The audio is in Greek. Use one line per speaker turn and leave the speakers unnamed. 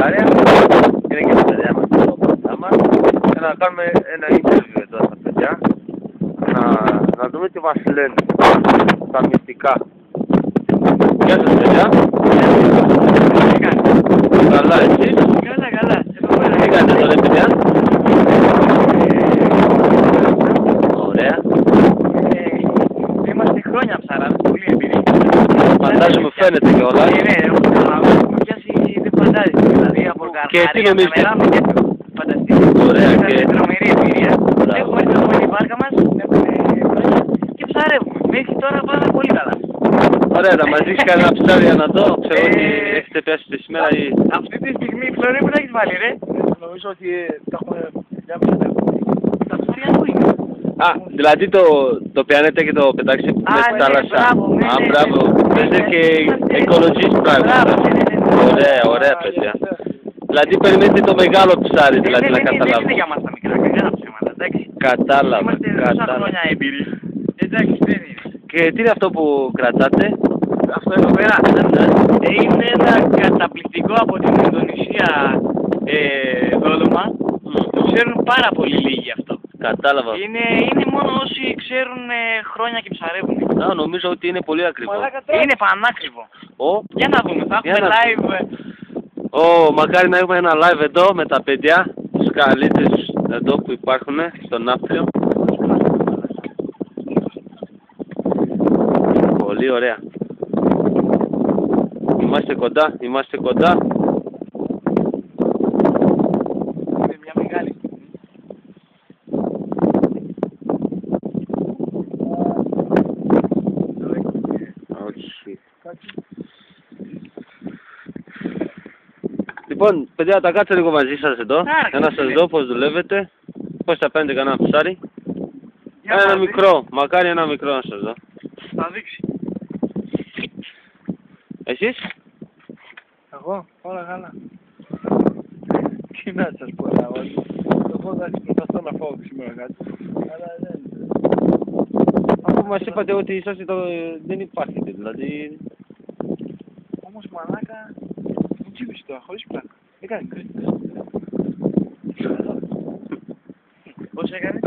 παρέα. Είναι και τα παιδιά μας εδώ μπροστά μας. Και να κάνουμε ένα interview εδώ στα παιδιά. Να δούμε τι μας λένε. Τα μυστικά. Γεια σας παιδιά. Καλά εσείς?
Καλά.
Τι κάνετε εδώ ρε παιδιά? Ωραία.
Είμαστε χρόνια ψαράδες, πολύ εμπειροί.
Φαντάζομαι φαίνεται κιόλας.
Ναι, έχουμε πιάσει δεν φαντάζεσαι, δηλαδή από καρχαρία με μεράμε και φανταστείτε.
Ωραία και...
τρομερή εμπειρία. Έχουμε έρθει από την βάρκα μας, και ψαρεύουμε. Μέχρι τώρα πάμε πολύ καλά.
Ωραία, να μας δείξει κανένα ψάρι για να δω. Ξέρω ότι έχετε πιάσει τη σήμερα ή...
Αυτή τη στιγμή η Φλωρή που τα έχεις βάλει ρε.
Νομίζω ότι τα έχουμε διάμεσα.
Τα ψάρια που είναι.
Α, δηλαδή το πιάνετε και το πετάξετε μέσα στη θάλασσα. Α, μπράβο. Παίζετε και οικολογist πράγματα. Ωραία παιδιά. Δηλαδή περιμένετε το μεγάλο ψάρι, δηλαδή να καταλάβω.
Δεν είναι για μας τα μικρά, κανένα ψέματα, εντάξει.
Κατάλαβα.
Είμαστε τόσα χρόνια έμπειροι. Εντάξει, δεν είναι.
Και τι είναι αυτό που κρατάτε?
Αυτό εδώ πέρα είναι ένα καταπληκτικό από την Ινδονησία δόλωμα. Το ξέρουν πάρα πολύ λίγοι αυτό.
Κατάλαβα.
Είναι μόνο όσοι ξέρουν χρόνια και ψαρεύουν.
Α, νομίζω ότι είναι πολύ ακριβό.
Είναι πανάκριβο. Για να δούμε, θα έχουμε live.
Μακάρι να έχουμε ένα live εδώ με τα παιδιά, τους καλύτερους εδώ που υπάρχουν στον Ναύπλιο. Πολύ ωραία. Είμαστε κοντά.
Είναι μια μεγάλη.
Όχι. Λοιπόν, παιδιά, θα κάτσω λίγο μαζί σας εδώ, για να σας δω πώς δουλεύετε, πώς θα παίρνετε κανένα ψάρι. Ένα μικρό, μακάρι ένα μικρό να σας δω.
Θα δείξει.
Εσείς?
Εγώ, όλα καλά. Τι να σας πω να όλοι. Εγώ θα προσπαθώ να φάω σήμερα κάτι. Αλλά δεν...
Αφού μας είπατε ότι είσαστε δεν υπάρχετε, δηλαδή...
Όμως μαλάκα, μου τσίπησε τώρα, χωρίς πλάκα. Δεν κάνει κρίση.
Πώς έκανε?